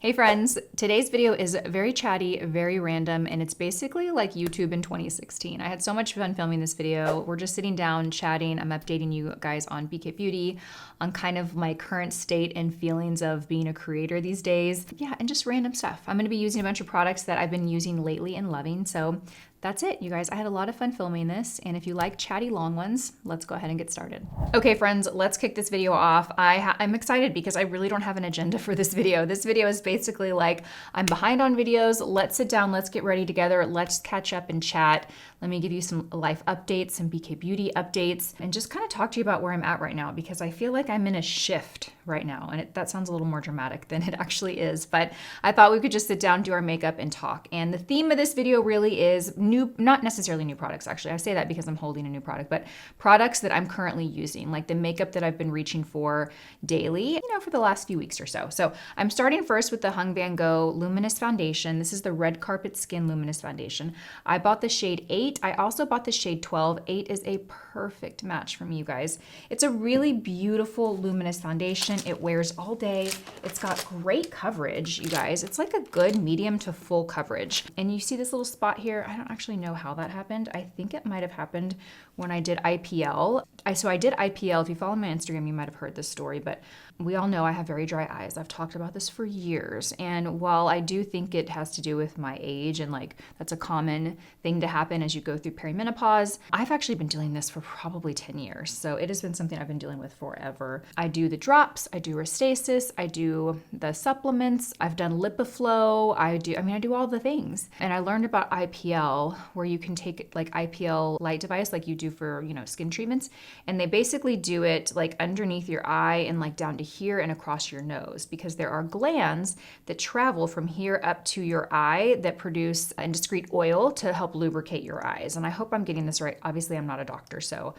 Hey friends, today's video is very chatty, very random, and it's basically like YouTube in 2016. I had so much fun filming this video. We're just sitting down, chatting. I'm updating you guys on BK Beauty, on kind of my current state and feelings of being a creator these days. Yeah, and just random stuff. I'm gonna be using a bunch of products that I've been using lately and loving, so that's it, you guys. I had a lot of fun filming this, and if you like chatty long ones, let's go ahead and get started. Okay, friends, let's kick this video off. I'm excited because I really don't have an agenda for this video. This video is basically like, I'm behind on videos. Let's sit down, let's get ready together, let's catch up and chat. Let me give you some life updates, some BK Beauty updates, and just kind of talk to you about where I'm at right now, because I feel like I'm in a shift right now, and that sounds a little more dramatic than it actually is, but I thought we could just sit down, do our makeup, and talk. And the theme of this video really is not necessarily new products, actually. I say that because I'm holding a new product, but products that I'm currently using, like the makeup that I've been reaching for daily, for the last few weeks or so. So I'm starting first with the Hung Vanngo Luminous Foundation. This is the Red Carpet Skin Luminous Foundation. I bought the shade 8. I also bought the shade 12. 8 is a perfect match for me, you guys. It's a really beautiful luminous foundation. It wears all day. It's got great coverage, you guys. It's like a good medium to full coverage. And you see this little spot here? I don't actually know how that happened. I think it might have happened when I did IPL. So I did IPL. If you follow my Instagram, you might have heard this story, but we all know I have very dry eyes. I've talked about this for years. And while I do think it has to do with my age, and like that's a common thing to happen as you go through perimenopause, I've actually been dealing with this for probably 10 years. So it has been something I've been dealing with forever. I do the drops, I do Restasis, I do the supplements, I've done LipiFlow, I do all the things. And I learned about IPL, where you can take like IPL light device like you do for, skin treatments. And they basically do it like underneath your eye and like down to here and across your nose, because there are glands that travel from here up to your eye that produce a discrete oil to help lubricate your eyes. And I hope I'm getting this right. Obviously, I'm not a doctor, so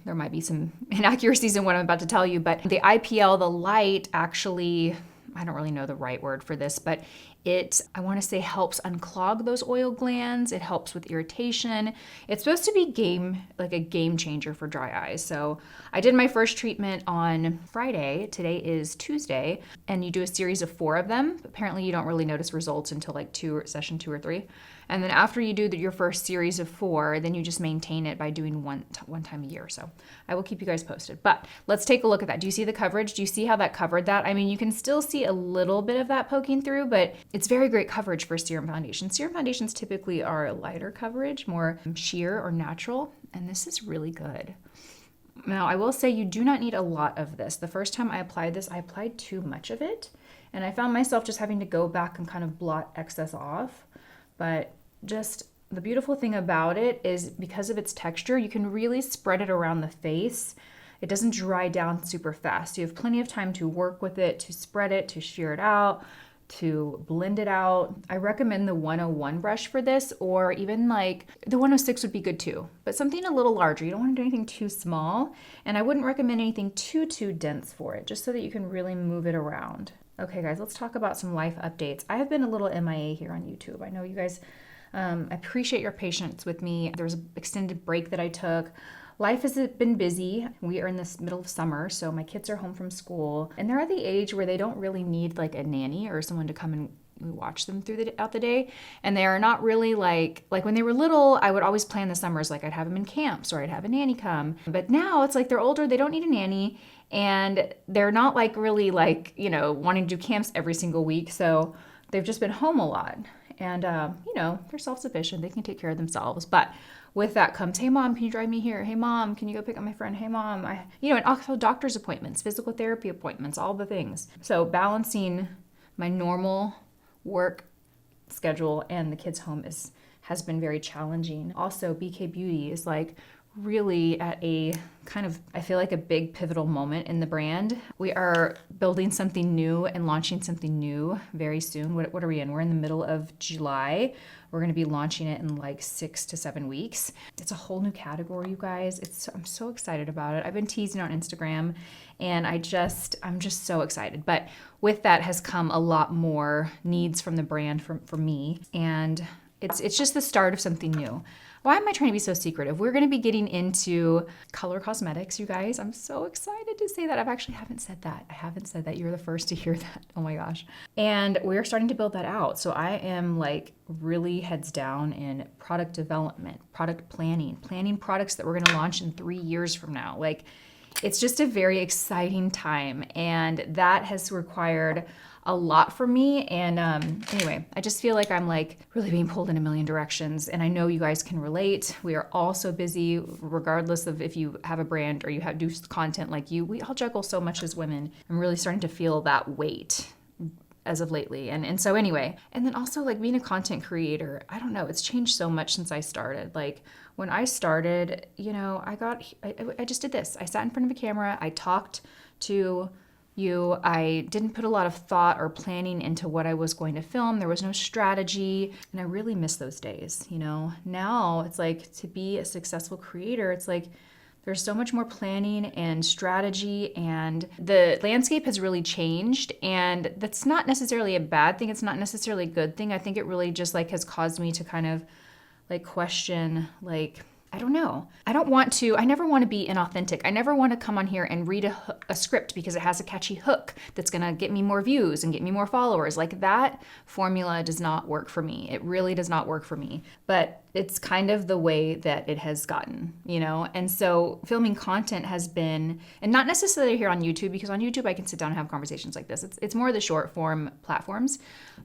there might be some inaccuracies in what I'm about to tell you, but the IPL, the light actually, I don't really know the right word for this, but I want to say helps unclog those oil glands. It helps with irritation. It's supposed to be a game changer for dry eyes. So I did my first treatment on Friday. Today is Tuesday, and you do a series of 4 of them. Apparently you don't really notice results until like session 2 or 3. And then after you do your first series of 4, then you just maintain it by doing one time a year. So I will keep you guys posted. But let's take a look at that. Do you see the coverage? Do you see how that covered that? I mean, you can still see a little bit of that poking through, but it's very great coverage for serum foundation. Serum foundations typically are lighter coverage, more sheer or natural, and this is really good. Now, I will say you do not need a lot of this. The first time I applied this, I applied too much of it, and I found myself just having to go back and kind of blot excess off. But just the beautiful thing about it is because of its texture, you can really spread it around the face. It doesn't dry down super fast. You have plenty of time to work with it, to spread it, to shear it out, to blend it out. I recommend the 101 brush for this, or even like the 106 would be good too, but something a little larger. You don't want to do anything too small, and I wouldn't recommend anything too dense for it, just so that you can really move it around. Okay guys, let's talk about some life updates. I have been a little MIA here on YouTube. I know you guys, I appreciate your patience with me. There was an extended break that I took. Life has been busy. We are in this middle of summer, so my kids are home from school, and they're at the age where they don't really need like a nanny or someone to come and watch them throughout the day. And they are not really like when they were little, I would always plan the summers, like I'd have them in camps or I'd have a nanny come. But now it's like they're older, they don't need a nanny, and they're not like really like, wanting to do camps every single week. So they've just been home a lot. And, they're self-sufficient. They can take care of themselves. But with that comes, hey, Mom, can you drive me here? Hey, Mom, can you go pick up my friend? Hey, Mom, and also doctor's appointments, physical therapy appointments, all the things. So balancing my normal work schedule and the kids' home has been very challenging. Also, BK Beauty is like really at a kind of, I feel like a big pivotal moment in the brand. We are building something new and launching something new very soon. What are we in? We're in the middle of July. We're going to be launching it in like 6 to 7 weeks. It's a whole new category, you guys. I'm so excited about it. I've been teasing on Instagram, and I'm just so excited. But with that has come a lot more needs from the brand for me, and it's just the start of something new. Why am I trying to be so secretive? We're going to be getting into color cosmetics, you guys. I'm so excited to say that. I haven't said that. I haven't said that. You're the first to hear that. Oh my gosh. And we're starting to build that out. So I am like really heads down in product development, product planning products that we're going to launch in 3 years from now. Like, it's just a very exciting time, and that has required a lot for me. And anyway, I just feel like I'm like really being pulled in a million directions, and I know you guys can relate. We are all so busy, regardless of if you have a brand or you do content like we all juggle so much as women. I'm really starting to feel that weight as of lately. And so anyway, and then also like being a content creator, I don't know, it's changed so much since I started. Like when I started, you know, I just did this. I sat in front of a camera, I talked to you, I didn't put a lot of thought or planning into what I was going to film. There was no strategy, and I really miss those days, you know. Now it's like, to be a successful creator, it's like there's so much more planning and strategy, and the landscape has really changed, and that's not necessarily a bad thing. It's not necessarily a good thing. I think it really just like has caused me to kind of like question, like, I don't know. I never want to be inauthentic. I never want to come on here and read a script because it has a catchy hook that's going to get me more views and get me more followers. Like, that formula does not work for me. It really does not work for me. But it's kind of the way that it has gotten, you know? And so filming content has been, and not necessarily here on YouTube, because on YouTube I can sit down and have conversations like this. It's more the short form platforms,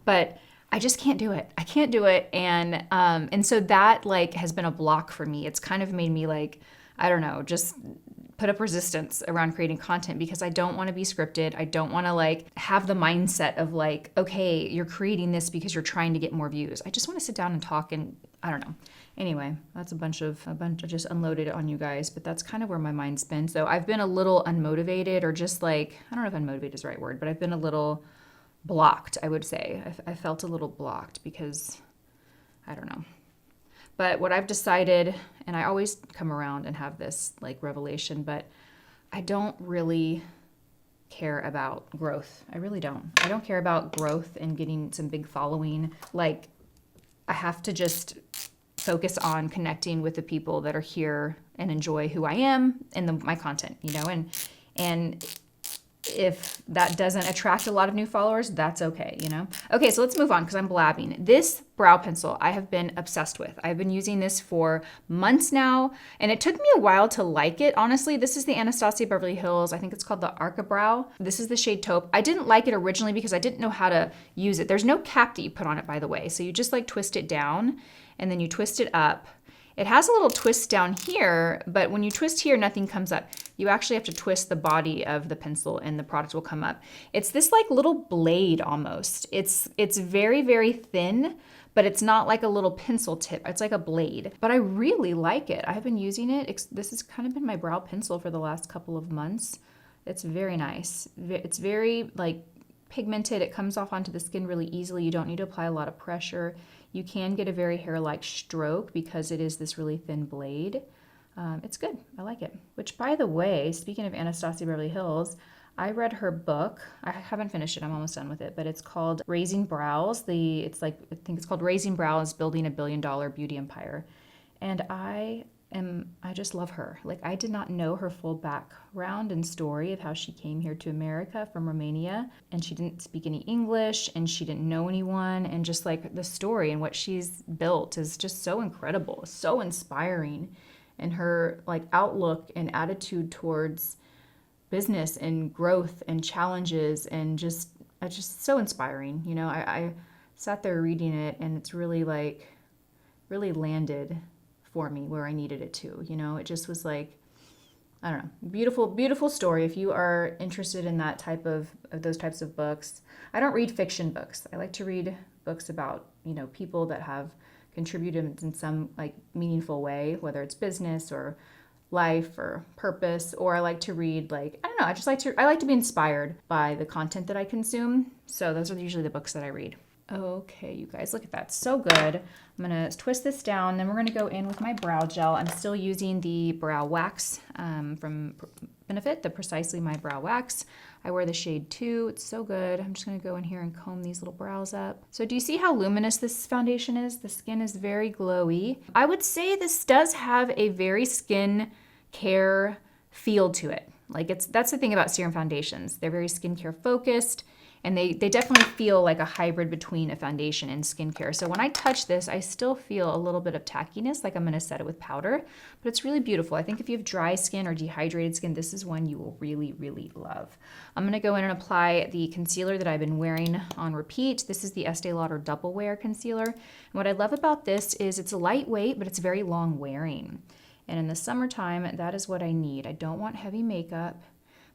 but I just can't do it. I can't do it. And so that like has been a block for me. It's kind of made me like, I don't know, just put up resistance around creating content, because I don't want to be scripted. I don't want to like have the mindset of like, okay, you're creating this because you're trying to get more views. I just want to sit down and talk, and I don't know. Anyway, that's a bunch of just unloaded on you guys, but that's kind of where my mind's been. So I've been a little unmotivated, or just like, I don't know if unmotivated is the right word, but I've been a little blocked, I would say. I felt a little blocked because, I don't know. But what I've decided, and I always come around and have this like revelation, but I don't really care about growth. I really don't. I don't care about growth and getting some big following. Like, I have to just focus on connecting with the people that are here and enjoy who I am and my content, you know, and if that doesn't attract a lot of new followers, that's okay, you know? Okay, so let's move on because I'm blabbing. This brow pencil I have been obsessed with. I've been using this for months now, and it took me a while to like it. Honestly, this is the Anastasia Beverly Hills. I think it's called the Arca Brow. This is the shade Taupe. I didn't like it originally because I didn't know how to use it. There's no cap that you put on it, by the way. So you just like twist it down, and then you twist it up. It has a little twist down here, but when you twist here, nothing comes up. You actually have to twist the body of the pencil and the product will come up. It's this like little blade almost. It's very, very thin, but it's not like a little pencil tip. It's like a blade, but I really like it. I have been using it. This has kind of been my brow pencil for the last couple of months. It's very nice. It's very like pigmented. It comes off onto the skin really easily. You don't need to apply a lot of pressure. You can get a very hair-like stroke because it is this really thin blade. It's good. I like it. Which, by the way, speaking of Anastasia Beverly Hills, I read her book. I haven't finished it. I'm almost done with it. But it's called Raising Brows. I think it's called Raising Brows, Building a Billion-Dollar Beauty Empire. And I just love her. Like, I did not know her full background and story of how she came here to America from Romania, and she didn't speak any English, and she didn't know anyone, and just like the story and what she's built is just so incredible, so inspiring, and her like outlook and attitude towards business and growth and challenges, and just so inspiring. You know, I sat there reading it, and it's really landed for me where I needed it to. You know, it just was like, I don't know, beautiful, beautiful story. If you are interested in that type of those types of books. I don't read fiction books. I like to read books about, you know, people that have contributed in some like meaningful way, whether it's business or life or purpose, or I like to read like, I don't know, I like to be inspired by the content that I consume. So those are usually the books that I read. Okay, you guys, look at that. So good. I'm gonna twist this down, then we're gonna go in with my brow gel. I'm still using the brow wax from Benefit, the Precisely My Brow Wax. I wear the shade 2. It's so good. I'm just gonna go in here and comb these little brows up. So do you see how luminous this foundation is? The skin is very glowy. I would say this does have a very skin care feel to it. Like that's the thing about serum foundations. They're very skincare focused, and they definitely feel like a hybrid between a foundation and skincare. So when I touch this, I still feel a little bit of tackiness, like I'm gonna set it with powder, but it's really beautiful. I think if you have dry skin or dehydrated skin, this is one you will really, really love. I'm gonna go in and apply the concealer that I've been wearing on repeat. This is the Estée Lauder Double Wear Concealer. And what I love about this is it's lightweight, but it's very long wearing. And in the summertime, that is what I need. I don't want heavy makeup,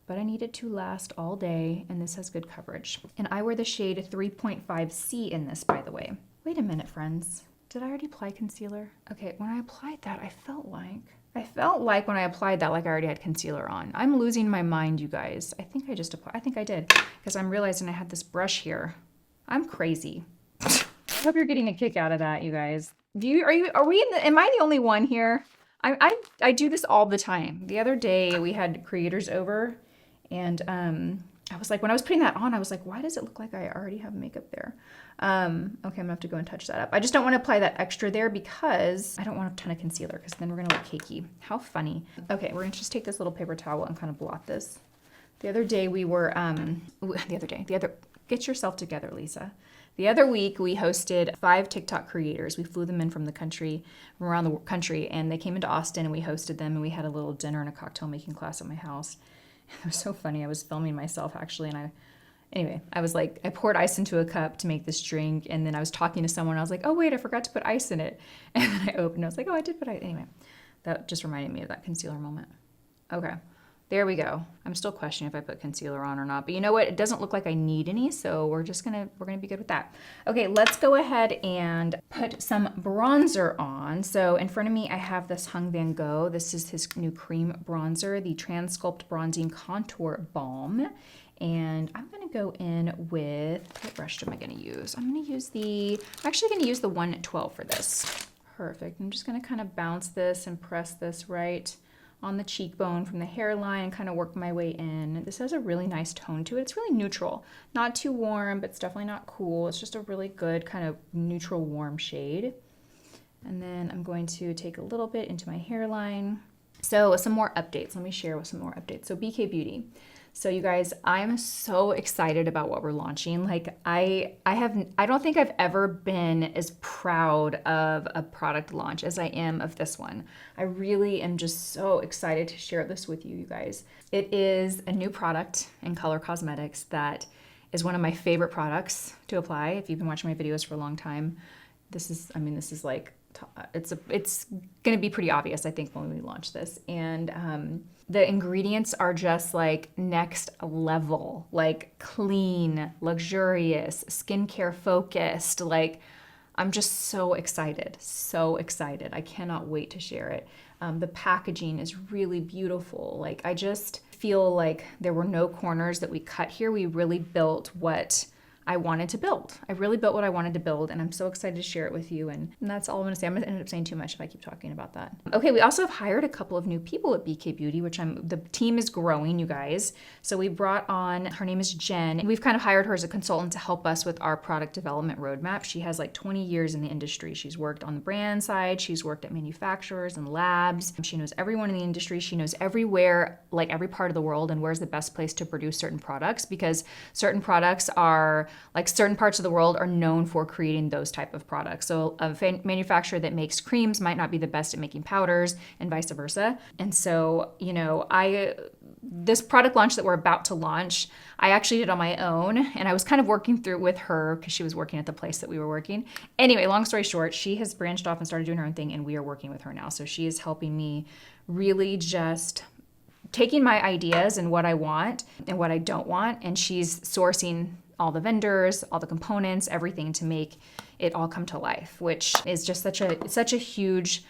but I need it to last all day, and this has good coverage. And I wear the shade 3.5C in this, by the way. Wait a minute, friends. Did I already apply concealer? Okay, when I applied that, I felt like when I applied that, like I already had concealer on. I'm losing my mind, you guys. I think I did, because I'm realizing I had this brush here. I'm crazy. I hope you're getting a kick out of that, you guys. Am I the only one here? I do this all the time. The other day we had creators over, and I was like, when I was putting that on, I was like, why does it look like I already have makeup there? Okay, I'm gonna have to go and touch that up. I just don't want to apply that extra there because I don't want a ton of concealer, because then we're gonna look cakey. How funny. Okay, we're gonna just take this little paper towel and kind of blot this. The other day we were, get yourself together, Lisa. The other week, we hosted 5 TikTok creators. We flew them in from around the country, and they came into Austin, and we hosted them, and we had a little dinner and a cocktail making class at my house. It was so funny. I was filming myself, actually, and I was like, I poured ice into a cup to make this drink, and then I was talking to someone, and I was like, oh, wait, I forgot to put ice in it. And then I opened, and I was like, oh, I did put ice. Anyway, that just reminded me of that concealer moment. Okay. There we go. I'm still questioning if I put concealer on or not, but you know what? It doesn't look like I need any, so we're gonna be good with that. Okay, let's go ahead and put some bronzer on. So in front of me, I have this Hung Vanngo. This is his new cream bronzer, the Trans Sculpt Bronzing Contour Balm. And I'm gonna go in with, what brush am I gonna use? I'm actually gonna use the 112 for this. Perfect. I'm just gonna kind of bounce this and press this right on the cheekbone from the hairline and kind of work my way in. This has a really nice tone to it. It's really neutral. Not too warm, but it's definitely not cool. It's just a really good kind of neutral warm shade. And then I'm going to take a little bit into my hairline. So some more updates. Let me share with some more updates. So BK Beauty. So you guys, I'm so excited about what we're launching. Like I don't think I've ever been as proud of a product launch as I am of this one. I really am just so excited to share this with you guys. It is a new product in color cosmetics that is one of my favorite products to apply. If you've been watching my videos for a long time, this is like, it's going to be pretty obvious, I think, when we launch this. And the ingredients are just like next level, like clean, luxurious, skincare focused. Like, I'm just so excited, so excited. I cannot wait to share it. The packaging is really beautiful. Like, I just feel like there were no corners that we cut here. We really built what I wanted to build. I really built what I wanted to build, and I'm so excited to share it with you. And that's all I'm gonna say. I'm gonna end up saying too much if I keep talking about that. Okay, we also have hired a couple of new people at BK Beauty, the team is growing, you guys. So we brought on, her name is Jen. We've kind of hired her as a consultant to help us with our product development roadmap. She has like 20 years in the industry. She's worked on the brand side. She's worked at manufacturers and labs. She knows everyone in the industry. She knows everywhere, like every part of the world, and where's the best place to produce certain products, because certain products are, like certain parts of the world are known for creating those type of products. So a manufacturer that makes creams might not be the best at making powders, and vice versa. And so, you know, this product launch that we're about to launch, I actually did on my own, and I was kind of working through with her because she was working at the place that we were working. Anyway, long story short, she has branched off and started doing her own thing, and we are working with her now. So she is helping me really just taking my ideas and what I want and what I don't want, and she's sourcing all the vendors, all the components, everything to make it all come to life, which is just such a huge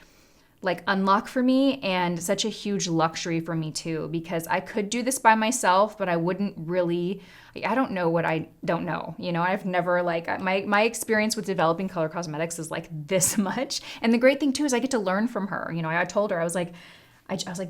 like unlock for me and such a huge luxury for me too, because I could do this by myself, but I wouldn't really, I don't know what I don't know. You know, I've never like, my experience with developing color cosmetics is like this much. And the great thing too is I get to learn from her. You know, I told her, I was like,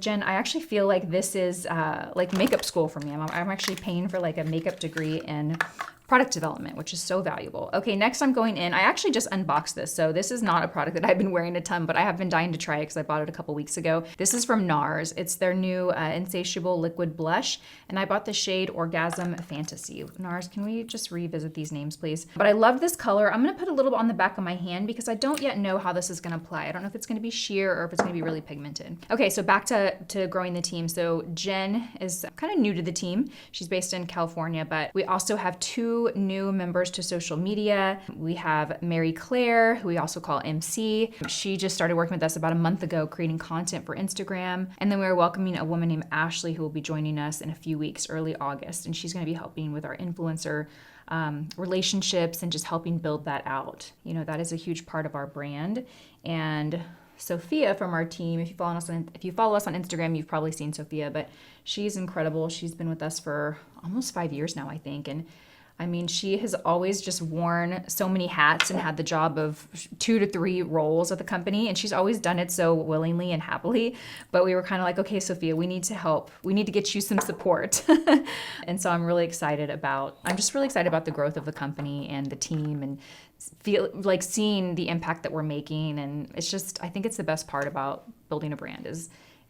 Jen, I actually feel like this is like makeup school for me. I'm actually paying for like a makeup degree in product development, which is so valuable. Okay, next I'm going in. I actually just unboxed this. So this is not a product that I've been wearing a ton, but I have been dying to try it because I bought it a couple weeks ago. This is from NARS. It's their new Insatiable Liquid Blush. And I bought the shade Orgasm Fantasy. NARS, can we just revisit these names, please? But I love this color. I'm gonna put a little bit on the back of my hand because I don't yet know how this is gonna apply. I don't know if it's gonna be sheer or if it's gonna be really pigmented. Okay, so back to growing the team. So Jen is kind of new to the team. She's based in California, but we also have 2 new members to social media. We have Mary Claire, who we also call MC. She just started working with us about a month ago, creating content for Instagram. And then we are welcoming a woman named Ashley, who will be joining us in a few weeks, early August. And she's going to be helping with our influencer relationships and just helping build that out. You know, that is a huge part of our brand. And Sophia from our team, if you follow us on Instagram, you've probably seen Sophia, but she's incredible. She's been with us for almost 5 years now, I think. And I mean, she has always just worn so many hats and had the job of 2 to 3 roles at the company. And she's always done it so willingly and happily. But we were kind of like, okay, Sophia, we need to help. We need to get you some support. And so I'm just really excited about the growth of the company and the team and feel like seeing the impact that we're making. And it's just, I think it's the best part about building a brand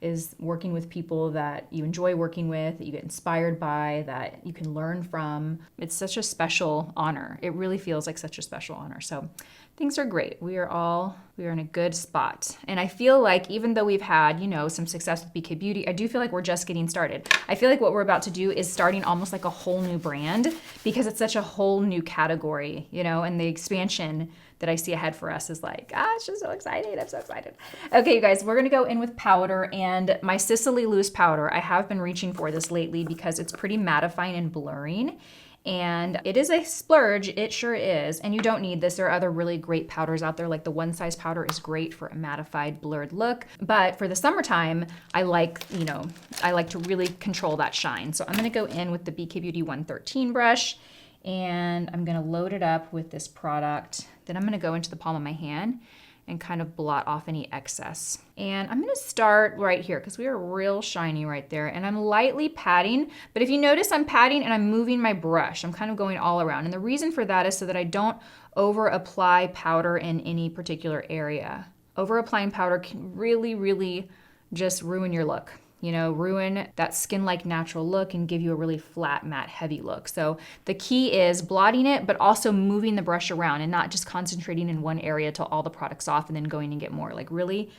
is working with people that you enjoy working with, that you get inspired by, that you can learn from. It's such a special honor. It really feels like such a special honor. So things are great. We are in a good spot. And I feel like even though we've had, you know, some success with BK Beauty, I do feel like we're just getting started. I feel like what we're about to do is starting almost like a whole new brand because it's such a whole new category, you know, and the expansion that I see ahead for us is like, it's just so exciting. I'm so excited. Okay, you guys, we're gonna go in with powder, and my Sisley loose powder. I have been reaching for this lately because it's pretty mattifying and blurring. And it is a splurge, it sure is. And you don't need this. There are other really great powders out there, like the One Size powder is great for a mattified, blurred look. But for the summertime, I like to really control that shine. So I'm gonna go in with the BK Beauty 113 brush, and I'm gonna load it up with this product. Then I'm gonna go into the palm of my hand and kind of blot off any excess. And I'm gonna start right here because we are real shiny right there. And I'm lightly patting, but if you notice I'm patting and I'm moving my brush, I'm kind of going all around. And the reason for that is so that I don't over apply powder in any particular area. Over applying powder can really, really just ruin your look. You know, ruin that skin-like natural look and give you a really flat, matte, heavy look. So the key is blotting it, but also moving the brush around and not just concentrating in one area till all the product's off and then going and get more. Like really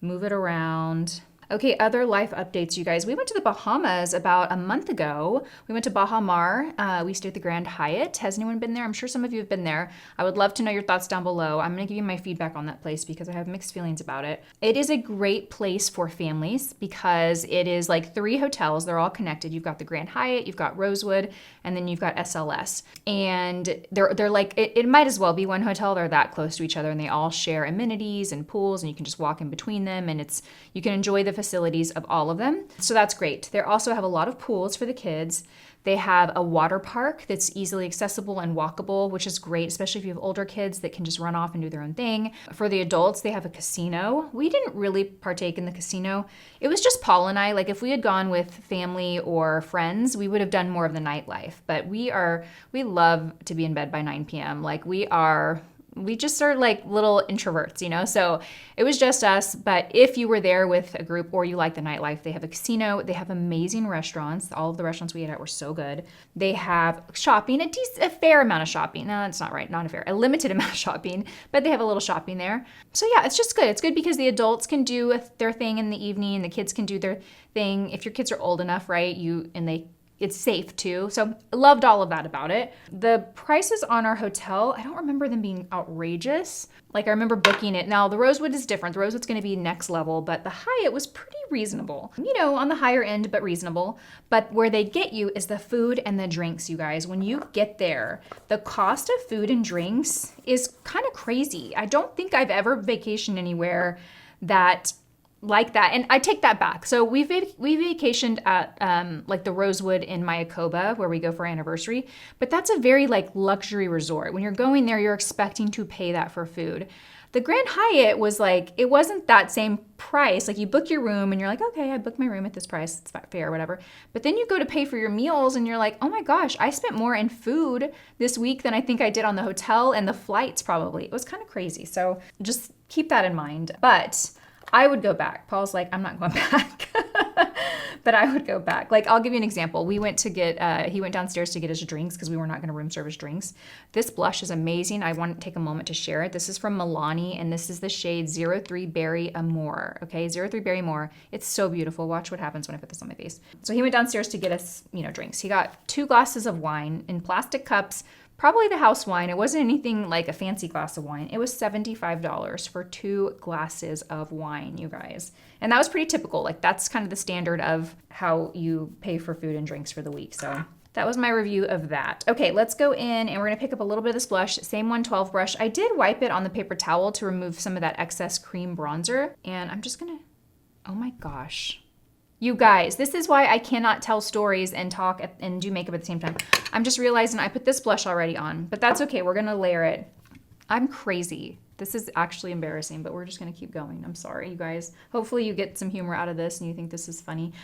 move it around. Okay, other life updates, you guys. We went to the Bahamas about a month ago. We went to Bahamas. We stayed at the Grand Hyatt. Has anyone been there? I'm sure some of you have been there. I would love to know your thoughts down below. I'm gonna give you my feedback on that place because I have mixed feelings about it. It is a great place for families because it is like 3 hotels. They're all connected. You've got the Grand Hyatt, you've got Rosewood, and then you've got SLS. And they're like, it might as well be one hotel. They're that close to each other and they all share amenities and pools and you can just walk in between them and you can enjoy the facilities of all of them. So that's great. They also have a lot of pools for the kids. They have a water park that's easily accessible and walkable, which is great, especially if you have older kids that can just run off and do their own thing. For the adults, they have a casino. We didn't really partake in the casino. It was just Paul and I. Like if we had gone with family or friends, we would have done more of the nightlife. But we love to be in bed by 9 p.m. Like we just are like little introverts, you know? So it was just us. But if you were there with a group or you like the nightlife, they have a casino. They have amazing restaurants. All of the restaurants we ate at were so good. They have shopping, a fair amount of shopping. No, that's not right. Not a fair, a limited amount of shopping, but they have a little shopping there. So yeah, it's just good. It's good because the adults can do their thing in the evening. The kids can do their thing. If your kids are old enough, right? It's safe too. So I loved all of that about it. The prices on our hotel, I don't remember them being outrageous. Like I remember booking it. Now the Rosewood is different. The Rosewood's gonna be next level, but the Hyatt was pretty reasonable. You know, on the higher end, but reasonable. But where they get you is the food and the drinks, you guys. When you get there, the cost of food and drinks is kind of crazy. I don't think I've ever vacationed anywhere that like that. And I take that back. So we vacationed at like the Rosewood in Mayakoba where we go for our anniversary, but that's a very like luxury resort. When you're going there, you're expecting to pay that for food. The Grand Hyatt was like, it wasn't that same price. Like you book your room and you're like, okay, I booked my room at this price. It's not fair, whatever. But then you go to pay for your meals and you're like, oh my gosh, I spent more in food this week than I think I did on the hotel and the flights probably. It was kind of crazy. So just keep that in mind. But I would go back. Paul's like, I'm not going back. But I would go back. Like, I'll give you an example. We went to get, he went downstairs to get his drinks because we were not going to room service drinks. This blush is amazing. I want to take a moment to share it. This is from Milani, and this is the shade 03 Berry Amore. Okay, 03 Berry Amore. It's so beautiful. Watch what happens when I put this on my face. So he went downstairs to get us, drinks. He got 2 glasses of wine in plastic cups, probably the house wine. It wasn't anything like a fancy glass of wine. It was $75 for 2 glasses of wine, you guys. And that was pretty typical. Like that's kind of the standard of how you pay for food and drinks for the week. So that was my review of that. Okay, let's go in and we're gonna pick up a little bit of this blush, same 112 brush. I did wipe it on the paper towel to remove some of that excess cream bronzer. And I'm just gonna, oh my gosh. You guys, this is why I cannot tell stories and talk and do makeup at the same time. I'm just realizing I put this blush already on, but that's okay. We're gonna layer it. I'm crazy. This is actually embarrassing, but we're just gonna keep going. I'm sorry, you guys. Hopefully you get some humor out of this and you think this is funny.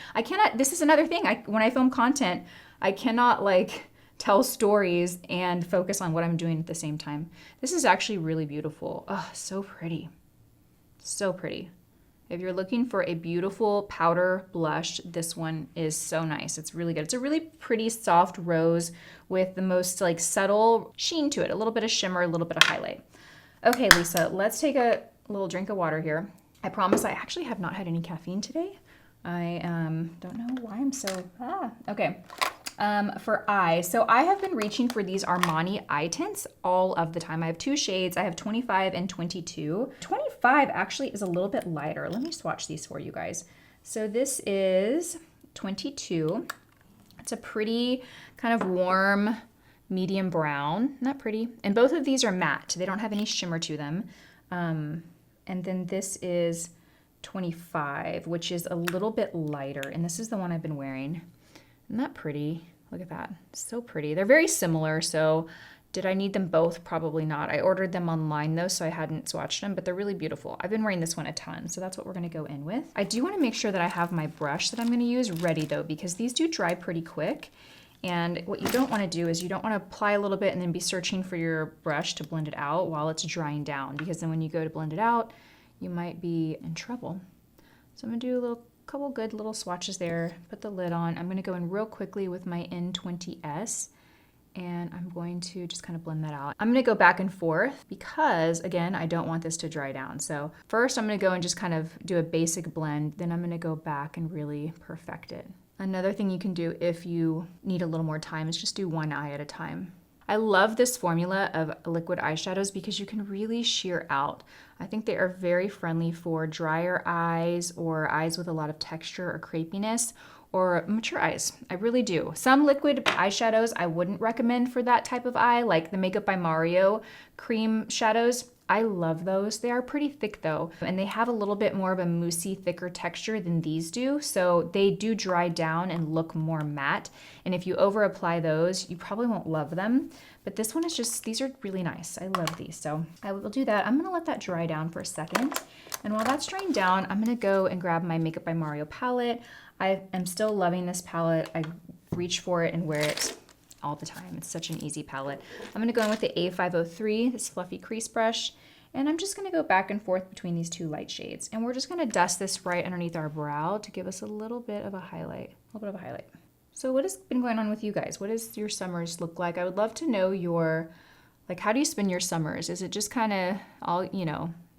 This is another thing. When I film content, I cannot like tell stories and focus on what I'm doing at the same time. This is actually really beautiful. Oh, so pretty. So pretty. If you're looking for a beautiful powder blush, this one is so nice. It's really good. It's a really pretty soft rose with the most like subtle sheen to it. A little bit of shimmer, a little bit of highlight. Okay, Lisa, let's take a little drink of water here. I promise I actually have not had any caffeine today. I don't know why I'm so, okay. For eyes, so I have been reaching for these Armani Eye Tints all of the time. I have 2 shades. I have 25 and 22. 25 actually is a little bit lighter. Let me swatch these for you guys. So this is 22. It's a pretty kind of warm, medium brown. Not pretty. And both of these are matte. They don't have any shimmer to them. And then this is 25, which is a little bit lighter. And this is the one I've been wearing. Isn't that pretty? Look at that. So pretty. They're very similar, so did I need them both? Probably not. I ordered them online though, so I hadn't swatched them, but they're really beautiful. I've been wearing this one a ton, so that's what we're gonna go in with. I do wanna make sure that I have my brush that I'm gonna use ready though, because these do dry pretty quick. And what you don't wanna do is you don't wanna apply a little bit and then be searching for your brush to blend it out while it's drying down, because then when you go to blend it out, you might be in trouble. So I'm gonna do a couple good little swatches there, put the lid on. I'm gonna go in real quickly with my N20S and I'm going to just kind of blend that out. I'm gonna go back and forth because again, I don't want this to dry down. So first I'm gonna go and just kind of do a basic blend, then I'm gonna go back and really perfect it. Another thing you can do if you need a little more time is just do one eye at a time. I love this formula of liquid eyeshadows because you can really sheer out. I think they are very friendly for drier eyes or eyes with a lot of texture or crepiness or mature eyes. I really do. Some liquid eyeshadows I wouldn't recommend for that type of eye, like the Makeup by Mario cream shadows. I love those. They are pretty thick though, and they have a little bit more of a moussey, thicker texture than these do. So they do dry down and look more matte. And if you over apply those, you probably won't love them. But this one is just, these are really nice. I love these. So I will do that. I'm gonna let that dry down for a second. And while that's drying down, I'm gonna go and grab my Makeup by Mario palette. I am still loving this palette. I reach for it and wear it all the time. It's such an easy palette. I'm gonna go in with the A503, this fluffy crease brush, and I'm just gonna go back and forth between these 2 light shades. And we're just gonna dust this right underneath our brow to give us a little bit of a highlight, So what has been going on with you guys? What does your summers look like? I would love to know your, like, how do you spend your summers? Is it just kind of all,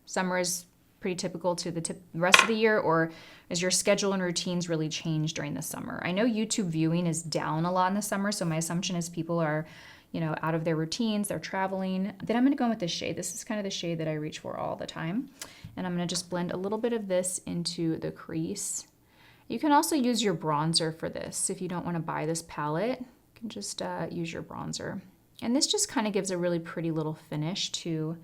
summer is pretty typical to the rest of the year, or is your schedule and routines really changed during the summer? I know YouTube viewing is down a lot in the summer, so my assumption is people are, out of their routines, they're traveling. Then I'm gonna go in with this shade. This is kind of the shade that I reach for all the time. And I'm gonna just blend a little bit of this into the crease. You can also use your bronzer for this. If you don't wanna buy this palette, you can just use your bronzer. And this just kind of gives a really pretty little finish to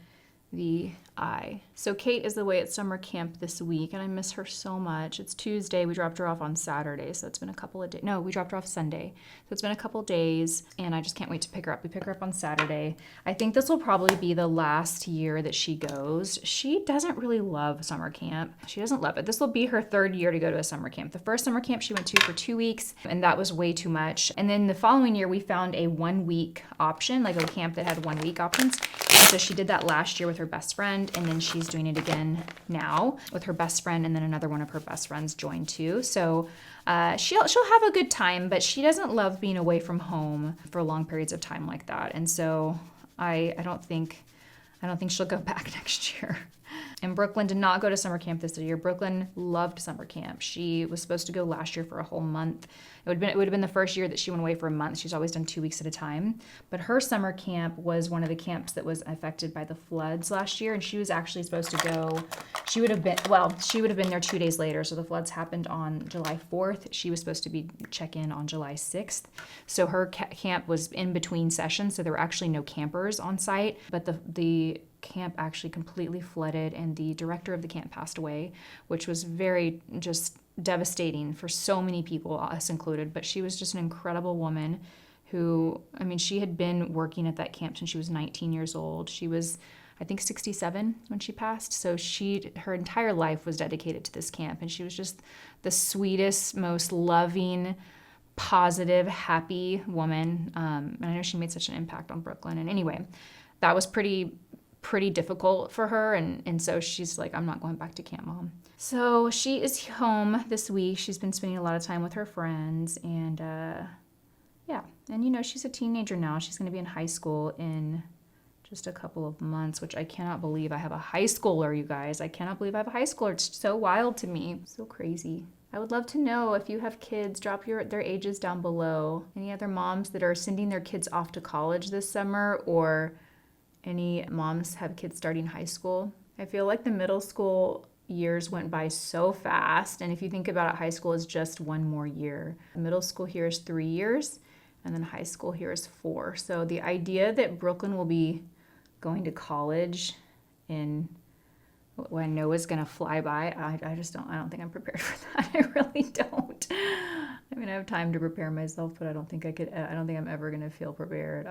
the Eye. So Kate is away at summer camp this week, and I miss her so much. It's Tuesday. We dropped her off on Saturday, so it's been a couple of days. No, we dropped her off Sunday. So it's been a couple days, and I just can't wait to pick her up. We pick her up on Saturday. I think this will probably be the last year that she goes. She doesn't really love summer camp. She doesn't love it. This will be her third year to go to a summer camp. The first summer camp she went to for 2 weeks, and that was way too much. And then the following year, we found a 1 week option, like a camp that had 1 week options. So she did that last year with her best friend, and then she's doing it again now with her best friend, and then another one of her best friends joined too. So she'll have a good time, but she doesn't love being away from home for long periods of time like that. And so I don't think she'll go back next year. And Brooklyn did not go to summer camp this year. Brooklyn loved summer camp. She was supposed to go last year for a whole month. It would have been the first year that she went away for a month. She's always done 2 weeks at a time. But her summer camp was one of the camps that was affected by the floods last year, and she was actually supposed to go. She would have been there 2 days later. So the floods happened on July 4th. She was supposed to check in on July 6th. So her camp was in between sessions, so there were actually no campers on site. But the camp actually completely flooded, and the director of the camp passed away, which was very just devastating for so many people, us included. But she was just an incredible woman who, I mean, she had been working at that camp since she was 19 years old. She was, I think, 67 when she passed. So her entire life was dedicated to this camp, and she was just the sweetest, most loving, positive, happy woman. And I know she made such an impact on Brooklyn. And anyway, that was pretty difficult for her, and so she's like, I'm not going back to camp, Mom. So she is home this week. She's been spending a lot of time with her friends, and yeah, and you know, she's a teenager now. She's going to be in high school in just a couple of months, which I cannot believe I have a high schooler, you guys. I cannot believe I have a high schooler. It's so wild to me. So crazy. I would love to know, if you have kids, drop their ages down below. Any other moms that are sending their kids off to college this summer, or any moms have kids starting high school. I feel like the middle school years went by so fast, and if you think about it, high school is just 1 more year. Middle school here is 3 years, and then high school here is 4. So the idea that Brooklyn will be going to college in when Noah's gonna fly by, I don't think I'm prepared for that. I really don't. I mean, I have time to prepare myself, but I don't think I'm ever gonna feel prepared.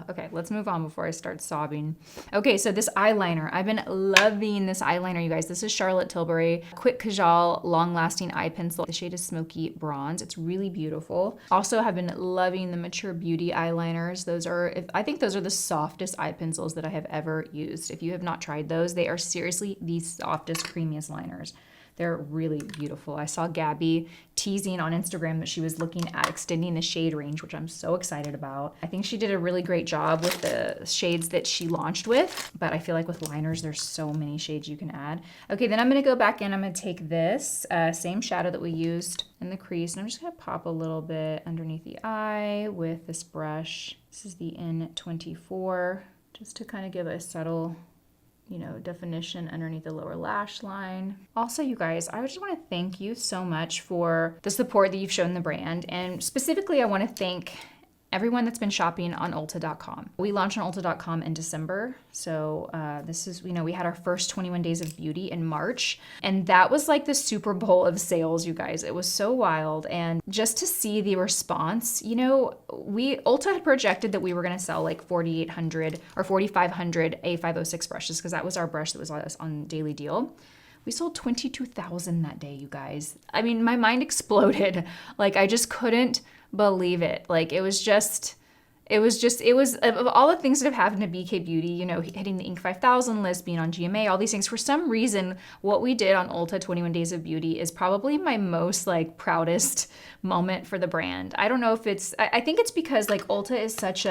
Okay, let's move on before I start sobbing. Okay, so this eyeliner, I've been loving this eyeliner, you guys. This is Charlotte Tilbury Quick Kajal Long Lasting Eye Pencil. The shade is Smoky Bronze. It's really beautiful. Also have been loving the Mature Beauty eyeliners. I think those are the softest eye pencils that I have ever used. If you have not tried those, they are seriously the softest, creamiest liners. They're really beautiful. I saw Gabby teasing on Instagram that she was looking at extending the shade range, which I'm so excited about. I think she did a really great job with the shades that she launched with, but I feel like with liners, there's so many shades you can add. Okay, then I'm gonna go back in. I'm gonna take this same shadow that we used in the crease, and I'm just gonna pop a little bit underneath the eye with this brush. This is the N24, just to kind of give a subtle, definition underneath the lower lash line. Also, you guys, I just want to thank you so much for the support that you've shown the brand. And specifically, I want to thank everyone that's been shopping on Ulta.com. We launched on Ulta.com in December. So this is, we had our first 21 Days of Beauty in March. And that was like the Super Bowl of sales, you guys. It was so wild. And just to see the response, Ulta had projected that we were going to sell like 4,800 or 4,500 A506 brushes, because that was our brush that was on Daily Deal. We sold 22,000 that day, you guys. I mean, my mind exploded. Like, I just couldn't believe it. Like, it was of all the things that have happened to BK Beauty, hitting the Inc. 5000 list, being on GMA, all these things. For some reason, what we did on Ulta 21 Days of Beauty is probably my most proudest moment for the brand. I don't know if I think it's because Ulta is let's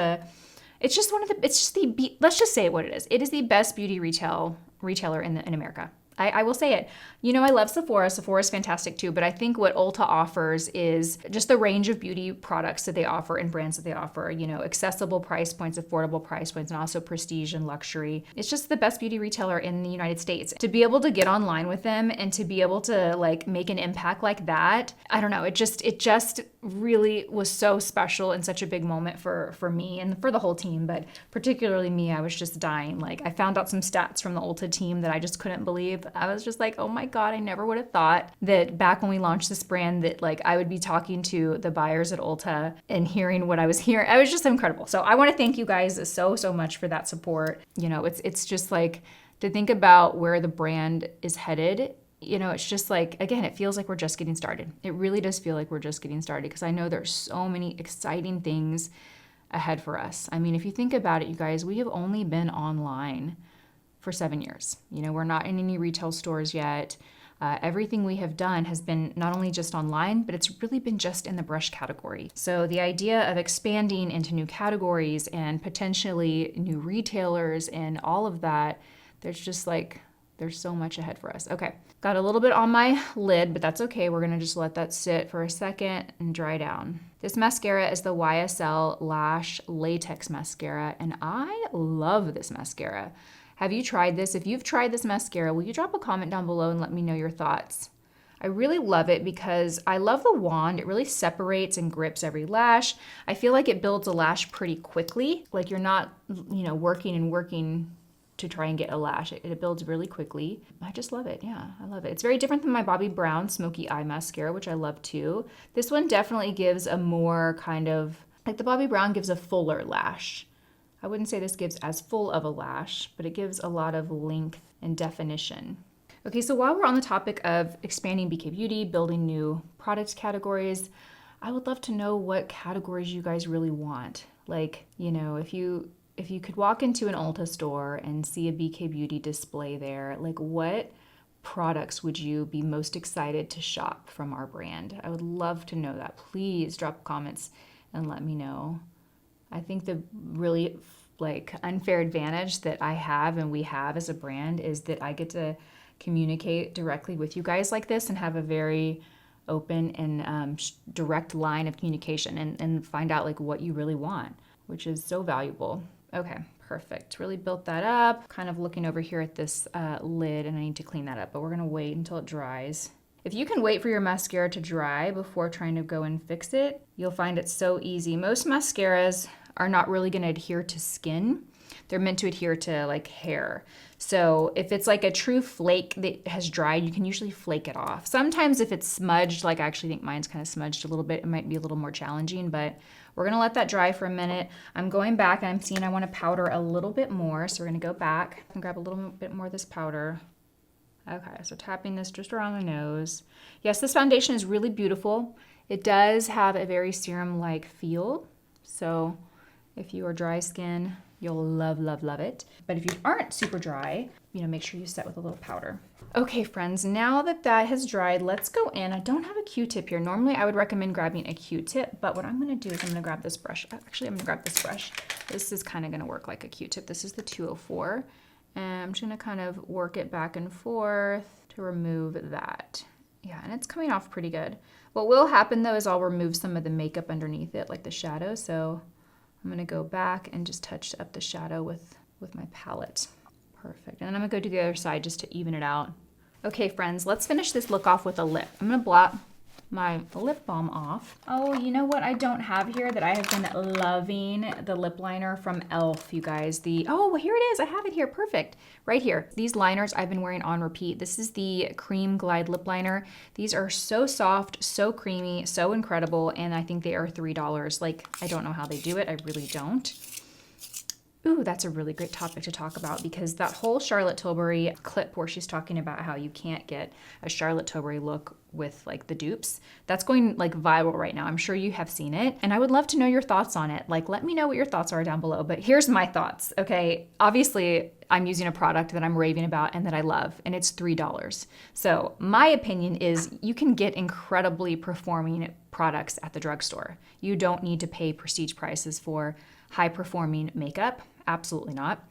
just say what it is. It is the best beauty retailer in America. I will say it. You know, I love Sephora. Sephora is fantastic too, but I think what Ulta offers is just the range of beauty products that they offer and brands that they offer, you know, accessible price points, affordable price points, and also prestige and luxury. It's just the best beauty retailer in the United States. To be able to get online with them and to be able to like make an impact like that, I don't know, it just really was so special and such a big moment for me and for the whole team, but particularly me. I was just dying. Like, I found out some stats from the Ulta team that I just couldn't believe. I was just like, oh my God, I never would have thought that back when we launched this brand that like I would be talking to the buyers at Ulta and hearing what I was hearing. It was just incredible. So I want to thank you guys so much for that support. You know, it's just like to think about where the brand is headed. You know, it's just like, again, it feels like we're just getting started. It really does feel like we're just getting started because I know there's so many exciting things ahead for us. I mean, if you think about it, you guys, we have only been online for 7 years. You know, we're not in any retail stores yet. Everything we have done has been not only just online, but it's really been just in the brush category. So the idea of expanding into new categories and potentially new retailers and all of that, there's so much ahead for us. Okay, got a little bit on my lid, but that's okay. We're gonna just let that sit for a second and dry down. This mascara is the YSL Lash Latex Mascara, and I love this mascara. Have you tried this? If you've tried this mascara, will you drop a comment down below and let me know your thoughts? I really love it because I love the wand. It really separates and grips every lash. I feel like it builds a lash pretty quickly. Like you're not, you know, working to try and get a lash. It builds really quickly. I just love it. Yeah, I love it. It's very different than my Bobbi Brown Smoky Eye Mascara, which I love too. This one definitely gives a more kind of, like the Bobbi Brown gives a fuller lash. I wouldn't say this gives as full of a lash, but it gives a lot of length and definition. Okay, so while we're on the topic of expanding BK Beauty, building new product categories, I would love to know what categories you guys really want. Like, you know, if you could walk into an Ulta store and see a BK Beauty display there, like what products would you be most excited to shop from our brand? I would love to know that. Please drop comments and let me know. I think the really like unfair advantage that I have and we have as a brand is that I get to communicate directly with you guys like this and have a very open and direct line of communication and find out like what you really want, which is so valuable. Okay, perfect. Really built that up. Kind of looking over here at this lid and I need to clean that up, but we're gonna wait until it dries. If you can wait for your mascara to dry before trying to go and fix it, you'll find it so easy. Most mascaras are not really gonna adhere to skin. They're meant to adhere to like hair. So if it's like a true flake that has dried, you can usually flake it off. Sometimes if it's smudged, like I actually think mine's kind of smudged a little bit, it might be a little more challenging, but we're gonna let that dry for a minute. I'm going back and I'm seeing I wanna powder a little bit more. So we're gonna go back and grab a little bit more of this powder. Okay, so tapping this just around the nose. Yes, this foundation is really beautiful. It does have a very serum-like feel. So if you are dry skin, you'll love it. But if you aren't super dry, you know, make sure you set with a little powder. Okay, friends, now that that has dried, let's go in. I don't have a Q-tip here. Normally, I would recommend grabbing a Q-tip, but what I'm gonna do is I'm gonna grab this brush. Actually, I'm gonna grab this brush. This is kind of gonna work like a Q-tip. This is the 204. And I'm just gonna kind of work it back and forth to remove that. Yeah, and it's coming off pretty good. What will happen though is I'll remove some of the makeup underneath it, like the shadow. So I'm gonna go back and just touch up the shadow with my palette. Perfect, and then I'm gonna go to the other side just to even it out. Okay, friends, let's finish this look off with a lip. I'm gonna blot my lip balm off. Oh, you know what I don't have here that I have been loving? The lip liner from e.l.f., you guys. Oh, here it is. I have it here. Perfect. Right here. These liners I've been wearing on repeat. This is the Cream Glide Lip Liner. These are so soft, so creamy, so incredible, and I think they are $3. Like, I don't know how they do it. I really don't. Ooh, that's a really great topic to talk about because that whole Charlotte Tilbury clip where she's talking about how you can't get a Charlotte Tilbury look with like the dupes, that's going like viral right now. I'm sure you have seen it and I would love to know your thoughts on it. Like, let me know what your thoughts are down below, but here's my thoughts, okay? Obviously, I'm using a product that I'm raving about and that I love, and it's $3. So my opinion is you can get incredibly performing products at the drugstore. You don't need to pay prestige prices for high performing makeup. Absolutely not.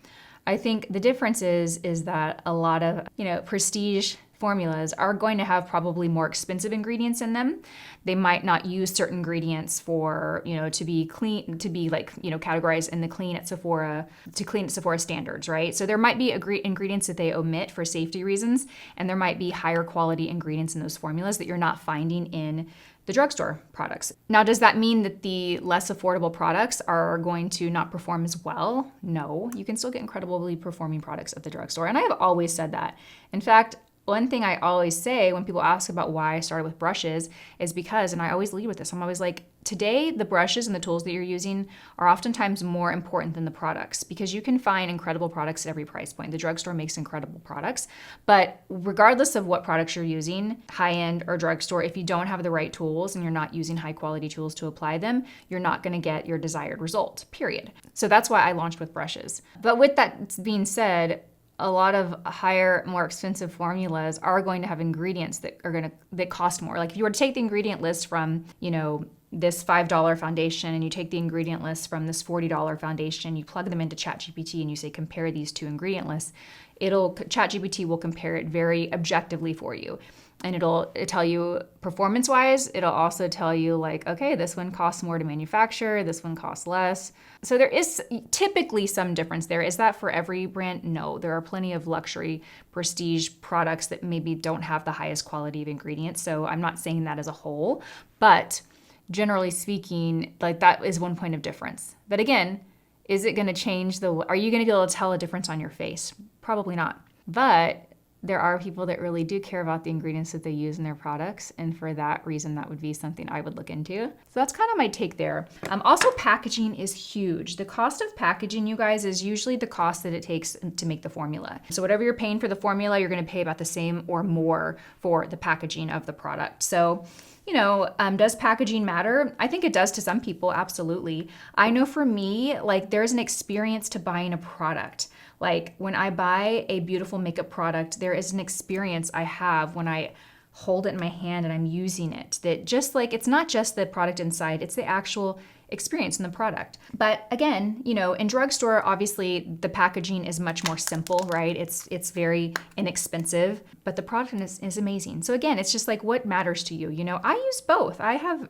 I think the difference is that a lot of, prestige formulas are going to have probably more expensive ingredients in them. They might not use certain ingredients for, to be clean, to be like, categorized in the clean at Sephora, to clean at Sephora standards, right? So there might be ingredients that they omit for safety reasons, and there might be higher quality ingredients in those formulas that you're not finding in the drugstore products. Now, does that mean that the less affordable products are going to not perform as well? No, you can still get incredibly performing products at the drugstore. And I have always said that. In fact, one thing I always say when people ask about why I started with brushes is because, and I always lead with this, I'm always like, today the brushes and the tools that you're using are oftentimes more important than the products, because you can find incredible products at every price point. The drugstore makes incredible products, but regardless of what products you're using, high-end or drugstore, if you don't have the right tools and you're not using high-quality tools to apply them, you're not going to get your desired result, period. So that's why I launched with brushes. But with that being said, a lot of higher, more expensive formulas are going to have ingredients that cost more. Like if you were to take the ingredient list from, this $5 foundation and you take the ingredient list from this $40 foundation, you plug them into ChatGPT and you say, compare these two ingredient lists, ChatGPT will compare it very objectively for you. And it'll tell you performance-wise, it'll also tell you like, okay, this one costs more to manufacture, this one costs less. So there is typically some difference there. Is that for every brand? No, there are plenty of luxury prestige products that maybe don't have the highest quality of ingredients. So I'm not saying that as a whole, but generally speaking, like that is one point of difference. But again, is it gonna change are you gonna be able to tell a difference on your face? Probably not. But there are people that really do care about the ingredients that they use in their products. And for that reason, that would be something I would look into. So that's kind of my take there. Also, packaging is huge. The cost of packaging, you guys, is usually the cost that it takes to make the formula. So whatever you're paying for the formula, you're going to pay about the same or more for the packaging of the product. So does packaging matter? I think it does to some people, absolutely. I know for me, like there's an experience to buying a product. Like when I buy a beautiful makeup product, there is an experience I have when I hold it in my hand and I'm using it. That just like, it's not just the product inside, it's the actual experience in the product. But again, in drugstore, obviously the packaging is much more simple, right? It's very inexpensive, but the product is amazing. So again, it's just like what matters to you. I use both. I have,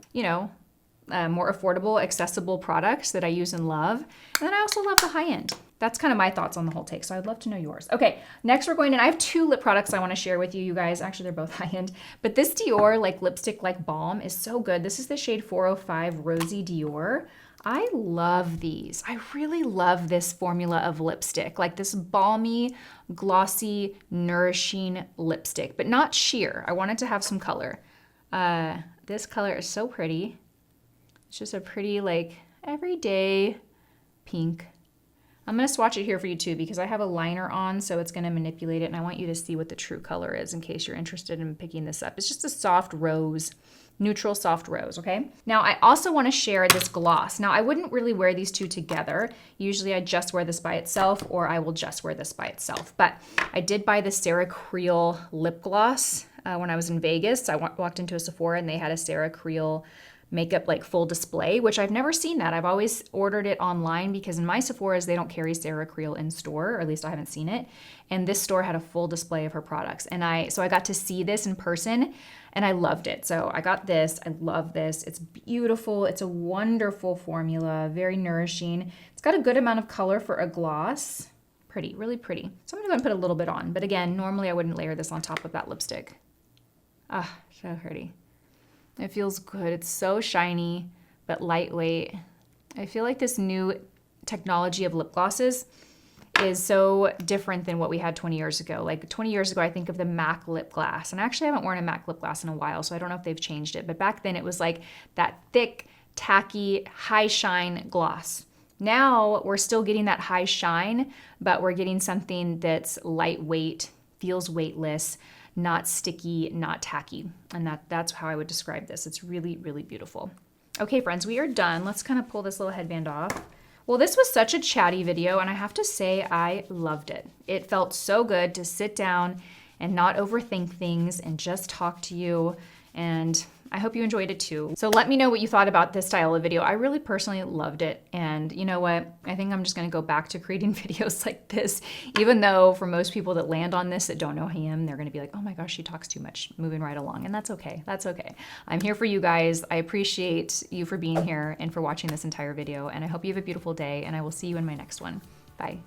more affordable, accessible products that I use and love. And then I also love the high end. That's kind of my thoughts on the whole take. So I'd love to know yours. Okay, next we're going in. I have two lip products I want to share with you guys. Actually, they're both high end. But this Dior lipstick balm is so good. This is the shade 405 Rosy Dior. I love these. I really love this formula of lipstick, like this balmy, glossy, nourishing lipstick, but not sheer. I want it to have some color. This color is so pretty. It's just a pretty everyday pink. I'm going to swatch it here for you too because I have a liner on, so it's going to manipulate it, and I want you to see what the true color is in case you're interested in picking this up. It's just a soft rose, neutral soft rose, okay? Now, I also want to share this gloss. Now, I wouldn't really wear these two together. Usually, I just wear this by itself, or I will just wear this by itself. But I did buy the Sarah Creal lip gloss when I was in Vegas. I walked into a Sephora, and they had a Sarah Creal makeup full display, which I've never seen that. I've always ordered it online because in my Sephoras, they don't carry Sarah Creal in store, or at least I haven't seen it. And this store had a full display of her products. And so I got to see this in person and I loved it. So I got this, I love this. It's beautiful. It's a wonderful formula, very nourishing. It's got a good amount of color for a gloss. Pretty, really pretty. So I'm gonna go and put a little bit on. But again, normally I wouldn't layer this on top of that lipstick. Ah, so pretty. It feels good. It's so shiny, but lightweight. I feel like this new technology of lip glosses is so different than what we had 20 years ago. 20 years ago, I think of the MAC lip gloss. And actually, I haven't worn a MAC lip gloss in a while, so I don't know if they've changed it. But back then, it was like that thick, tacky, high shine gloss. Now, we're still getting that high shine, but we're getting something that's lightweight, feels weightless, not sticky, not tacky. And that's how I would describe this. It's really, really beautiful. Okay, friends, we are done. Let's kind of pull this little headband off. Well, this was such a chatty video, and I have to say I loved it. It felt so good to sit down and not overthink things and just talk to you. And I hope you enjoyed it too. So let me know what you thought about this style of video. I really personally loved it. And you know what? I think I'm just gonna go back to creating videos like this, even though for most people that land on this that don't know him, they're gonna be like, oh my gosh, she talks too much, moving right along. And that's okay, that's okay. I'm here for you guys. I appreciate you for being here and for watching this entire video. And I hope you have a beautiful day, and I will see you in my next one. Bye.